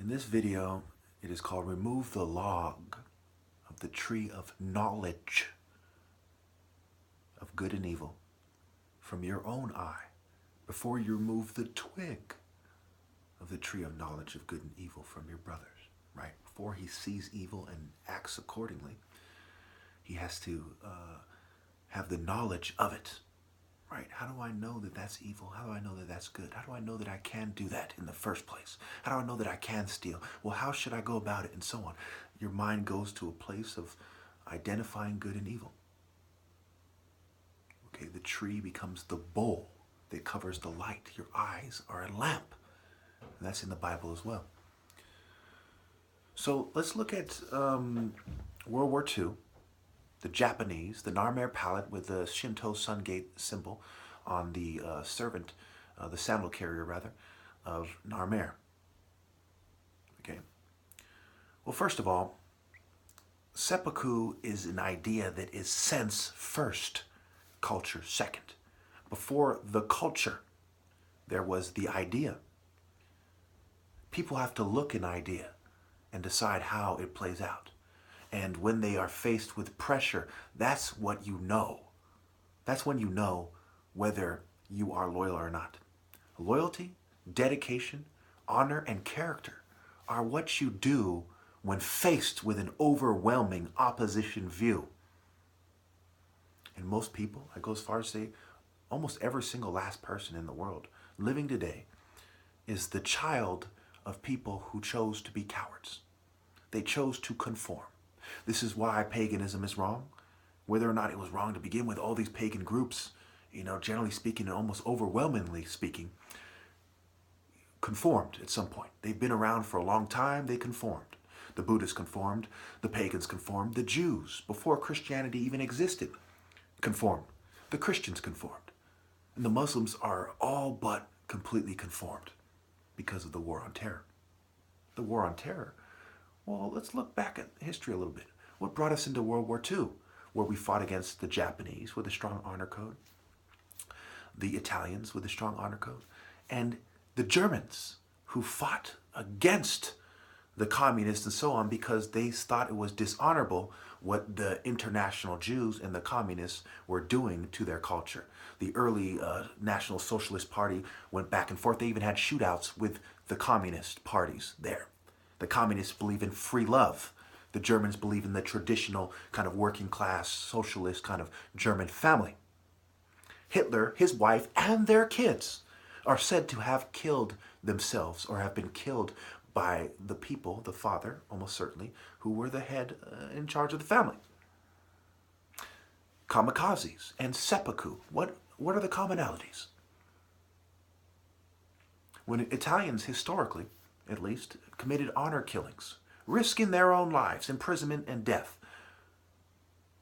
In this video, it is called Remove the Log of the Tree of Knowledge of Good and Evil from your own eye before you remove the twig of the tree of knowledge of good and evil from your brother's, right? Before he sees evil and acts accordingly, he has to have the knowledge of it, right? How do I know that that's evil? How do I know that that's good? How do I know that I can do that in the first place? How do I know that I can steal? Well, how should I go about it? And so on. Your mind goes to a place of identifying good and evil. Okay, the tree becomes the bowl that covers the light. Your eyes are a lamp. And that's in the Bible as well. So let's look at World War II. The Japanese, the Narmer palette with the Shinto sun gate symbol on the the sandal carrier rather, of Narmer. Okay. Well, first of all, seppuku is an idea that is sense first, culture second. Before the culture, there was the idea. People have to look an idea and decide how it plays out. And when they are faced with pressure, that's what you know. That's when you know whether you are loyal or not. Loyalty, dedication, honor, and character are what you do when faced with an overwhelming opposition view. And most people, I go as far as to say, almost every single last person in the world living today is the child of people who chose to be cowards. They chose to conform. This is why paganism is wrong. Whether or not it was wrong to begin with, all these pagan groups, generally speaking and almost overwhelmingly speaking, conformed at some point. They've been around for a long time, they conformed. The Buddhists conformed, the pagans conformed, the Jews, before Christianity even existed, conformed. The Christians conformed. And the Muslims are all but completely conformed because of the War on Terror. The War on Terror. Well, let's look back at history a little bit. What brought us into World War II, where we fought against the Japanese with a strong honor code, the Italians with a strong honor code, and the Germans who fought against the communists and so on because they thought it was dishonorable what the international Jews and the communists were doing to their culture. The early National Socialist Party went back and forth. They even had shootouts with the communist parties there. The communists believe in free love. The Germans believe in the traditional kind of working class, socialist kind of German family. Hitler, his wife, and their kids are said to have killed themselves or have been killed by the people, the father, almost certainly, who were the head in charge of the family. Kamikazes and seppuku. What are the commonalities? When Italians historically, at least, committed honor killings, risking their own lives, imprisonment, and death.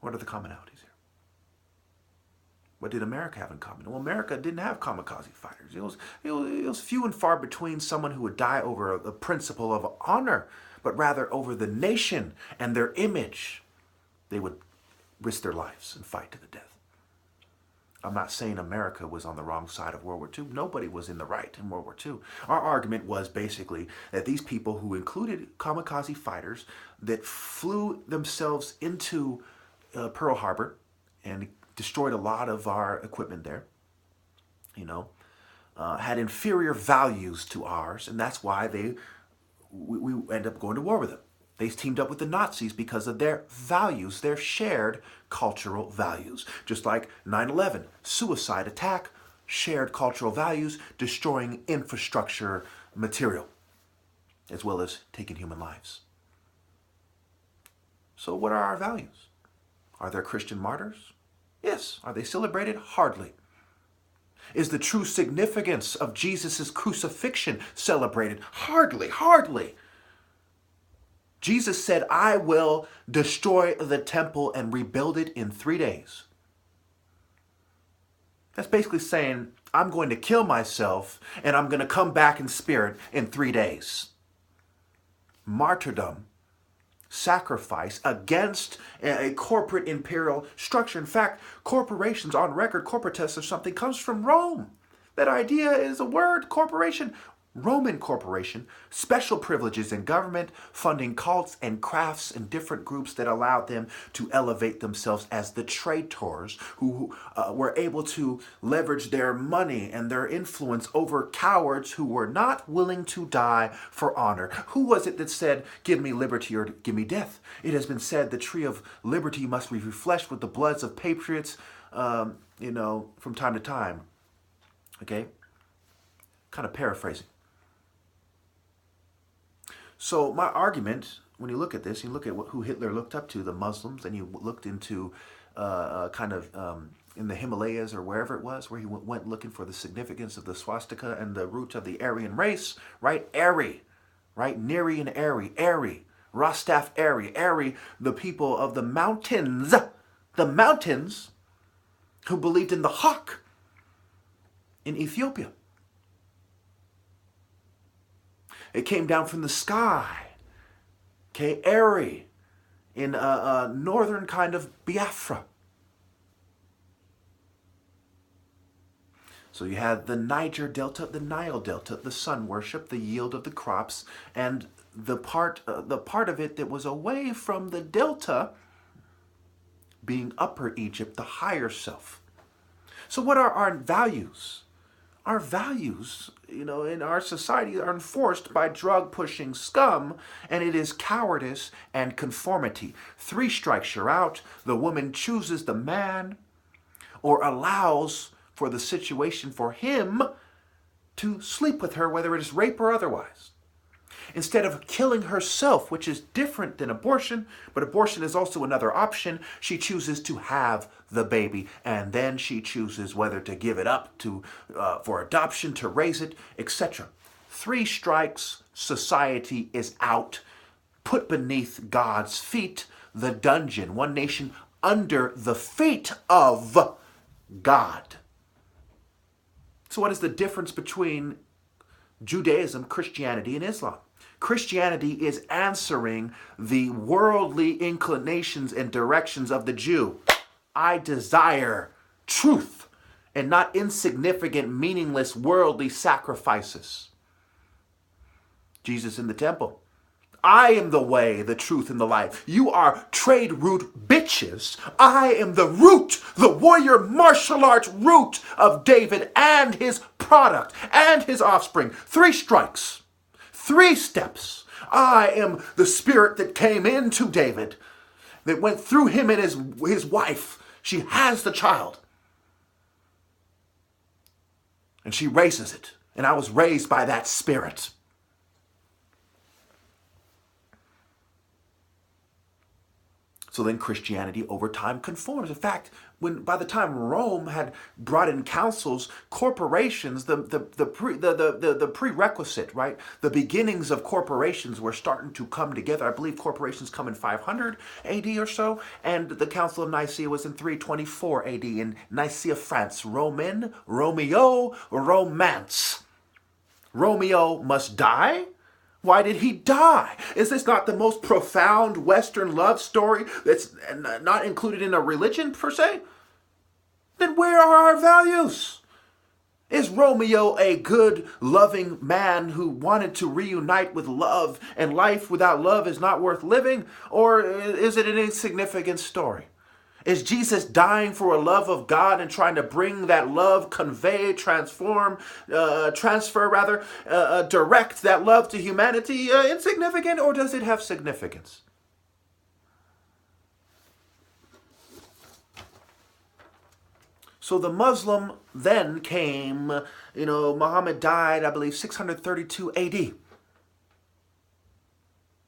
What are the commonalities here? What did America have in common? Well, America didn't have kamikaze fighters. It was few and far between someone who would die over the principle of honor, but rather over the nation and their image. They would risk their lives and fight to the death. I'm not saying America was on the wrong side of World War II. Nobody was in the right in World War II. Our argument was basically that these people who included kamikaze fighters that flew themselves into Pearl Harbor and destroyed a lot of our equipment there, had inferior values to ours, and that's why we end up going to war with them. They teamed up with the Nazis because of their values, their shared cultural values. Just like 9/11, suicide attack, shared cultural values, destroying infrastructure material, as well as taking human lives. So what are our values? Are there Christian martyrs? Yes. Are they celebrated? Hardly. Is the true significance of Jesus' crucifixion celebrated? Hardly. Jesus said, I will destroy the temple and rebuild it in 3 days. That's basically saying, I'm going to kill myself and I'm going to come back in spirit in 3 days. Martyrdom, sacrifice against a corporate imperial structure. In fact, corporations on record, corporatus or something, comes from Rome. That idea is a word, corporation. Roman corporation, special privileges in government, funding cults and crafts and different groups that allowed them to elevate themselves as the traitors who were able to leverage their money and their influence over cowards who were not willing to die for honor. Who was it that said, give me liberty or give me death? It has been said the tree of liberty must be refreshed with the bloods of patriots, from time to time. Okay? Kind of paraphrasing. So my argument, when you look at this, you look at who Hitler looked up to, the Muslims, and you looked into in the Himalayas or wherever it was, where he went looking for the significance of the swastika and the root of the Aryan race, right? Ari, right? Neri and Ari, Rostaf Ari, the people of the mountains who believed in the hawk in Ethiopia. It came down from the sky. Okay, Eri in northern kind of Biafra. So you had the Niger Delta, the Nile Delta, the sun worship, the yield of the crops, and the part of it that was away from the Delta being Upper Egypt, the higher self. So what are our values? Our values, in our society are enforced by drug-pushing scum, and it is cowardice and conformity. 3 strikes, you're out. The woman chooses the man or allows for the situation for him to sleep with her, whether it is rape or otherwise. Instead of killing herself, which is different than abortion, but abortion is also another option, she chooses to have the baby, and then she chooses whether to give it up for adoption, to raise it, etc. 3 strikes, society is out, put beneath God's feet, the dungeon, one nation under the feet of God. So what is the difference between Judaism, Christianity, and Islam? Christianity is answering the worldly inclinations and directions of the Jew. I desire truth and not insignificant, meaningless, worldly sacrifices. Jesus in the temple. I am the way, the truth, and the life. You are trade root bitches. I am the root, the warrior martial arts root of David and his product and his offspring. 3 strikes. 3 steps. I am the spirit that came into David, that went through him and his wife. She has the child. And she raises it. And I was raised by that spirit. So then Christianity over time conforms. In fact, by the time Rome had brought in councils, corporations, the prerequisite, right? The beginnings of corporations were starting to come together. I believe corporations come in 500 AD or so, and the Council of Nicaea was in 324 AD in Nicaea, France. Romeo, romance. Romeo must die. Why did he die? Is this not the most profound Western love story that's not included in a religion per se? Then where are our values? Is Romeo a good, loving man who wanted to reunite with love, and life without love is not worth living? Or is it an insignificant story? Is Jesus dying for a love of God and trying to bring that love, convey, transfer, direct that love to humanity insignificant, or does it have significance? So the Muslim then came, Muhammad died, I believe, 632 AD.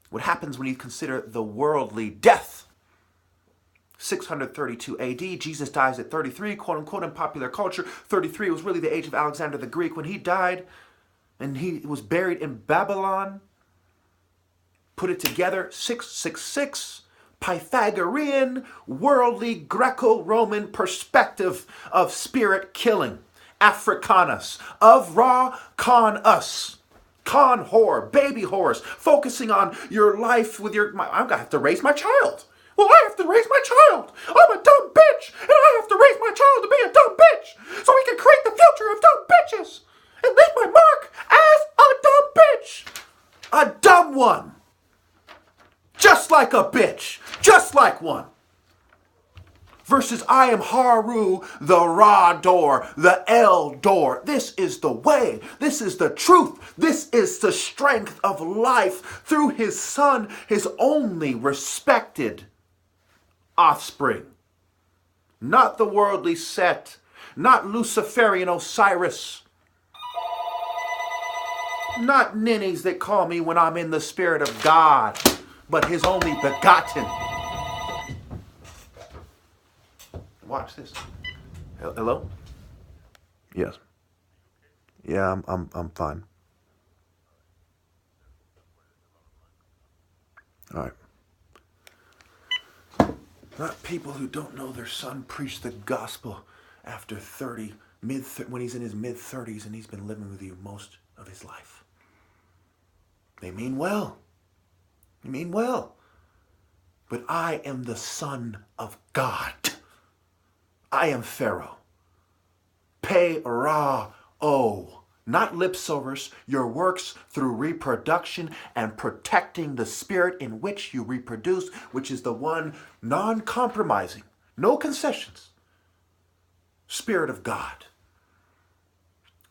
What happens when you consider the worldly death? 632 AD, Jesus dies at 33, quote unquote, in popular culture. 33 was really the age of Alexander the Greek when he died, and he was buried in Babylon. Put it together, 666, Pythagorean, worldly, Greco-Roman perspective of spirit killing. Africanus, of Ra, con us. Con whore, baby whores, focusing on your life with I'm going to have to raise my child. Well, I have to raise my child. I'm a dumb bitch, and I have to raise my child to be a dumb bitch so we can create the future of dumb bitches. and leave my mark as a dumb bitch. A dumb one. Just like a bitch. Just like one. Versus I am Haru, the Ra door, the El door. This is the way. This is the truth. This is the strength of life through his son, his only respected offspring. Not the worldly Set, not Luciferian Osiris, not ninnies that call me when I'm in the spirit of God, but his only begotten. Watch this. Hello? Yes. Yeah, I'm fine. All right. Not people who don't know their son preach the gospel after 30, when he's in his mid-30s and he's been living with you most of his life. They mean well. They mean well. But I am the Son of God. I am Pharaoh. Pay Ra O. Not lip service, your works through reproduction and protecting the spirit in which you reproduce, which is the one non-compromising, no concessions, Spirit of God.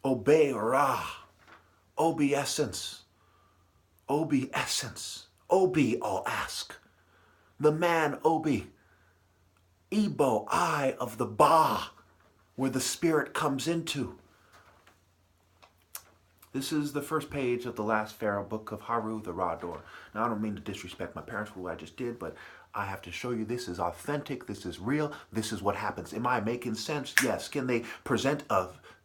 Obey Ra. Obeisance. Obeisance. Obi, I'll ask. The man Obi. Ebo, eye of the Ba, where the spirit comes into. This is the first page of the last Pharaoh book of Haru, the Ra door. Now, I don't mean to disrespect my parents for what I just did, but I have to show you this is authentic, this is real, this is what happens. Am I making sense? Yes. Can they present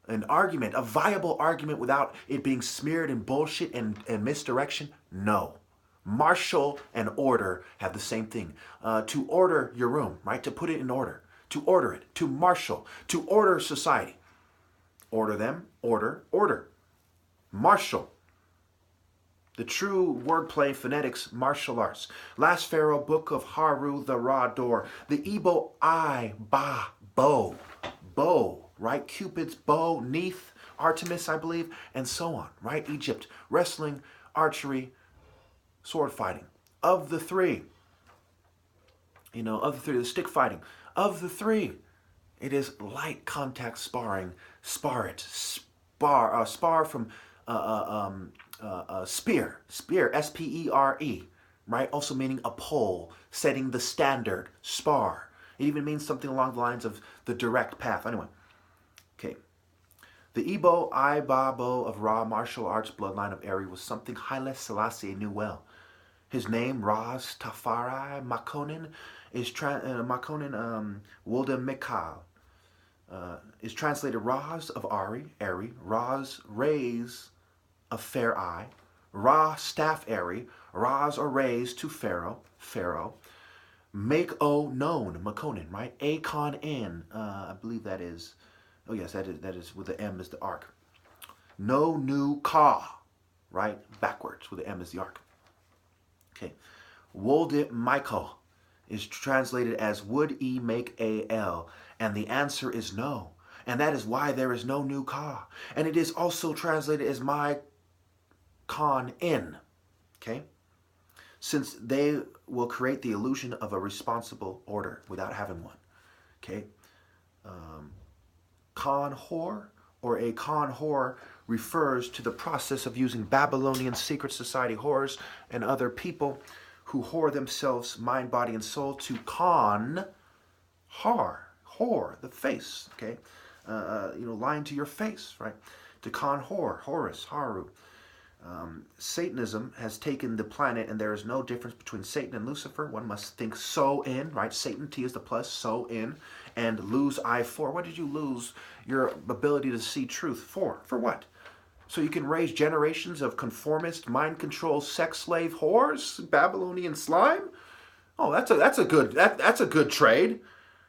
an argument, a viable argument without it being smeared in bullshit and misdirection? No. Martial and order have the same thing. To order your room, right? To put it in order. To order it. To marshal. To order society. Order them. Order. Order. Martial. The true wordplay phonetics martial arts. Last Pharaoh book of Haru, the Ra door. The Ebo I Ba bow. Bow, right? Cupid's bow, Neith, Artemis, I believe, and so on, right? Egypt, wrestling, archery, sword fighting. Of the three, the stick fighting. Of the three, it is light contact sparring. Spar it. Spar from spear. Spear, S-P-E-R-E, right? Also meaning a pole, setting the standard. Spar. It even means something along the lines of the direct path. Anyway, okay. The Ebo I Ba Bo of Ra martial arts bloodline of Eri was something Haile Selassie knew well. His name, Ras Tafari Makonnen, is Makonnen Wulda Mikal. Is translated Ras of Eri, Ras rays of fair eye, Ra staff Eri, Ras or rays to Pharaoh, make O known, Makonnen, right? Akon in, I believe that is, oh yes, that is with the M as the ark. No new Ka, right? Backwards with the M as the ark. Okay. Woldit Michael is translated as would E make A-L, and the answer is no. And that is why there is no new Ka. And it is also translated as my con in. Okay? Since they will create the illusion of a responsible order without having one. Okay? Con whore or a con whore refers to the process of using Babylonian secret society whores and other people who whore themselves mind, body, and soul to con whore, the face, okay? Lying to your face, right? To con Horus, Haru. Satanism has taken the planet, and there is no difference between Satan and Lucifer. One must think so in, right? Satan, T is the plus, so in, and lose I for. What did you lose your ability to see truth for? For what? So you can raise generations of conformist, mind control, sex slave whores, Babylonian slime? Oh, that's a good trade.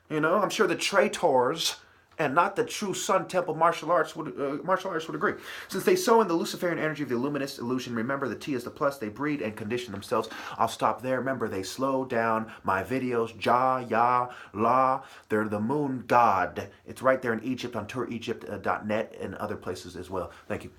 I'm sure the traitors and not the true Sun Temple martial arts would agree. Since they sow in the Luciferian energy of the luminous illusion, remember the T is the plus, they breed and condition themselves. I'll stop there. Remember, they slow down my videos. Ja, Ya, La. They're the moon god. It's right there in Egypt on touregypt.net and other places as well. Thank you.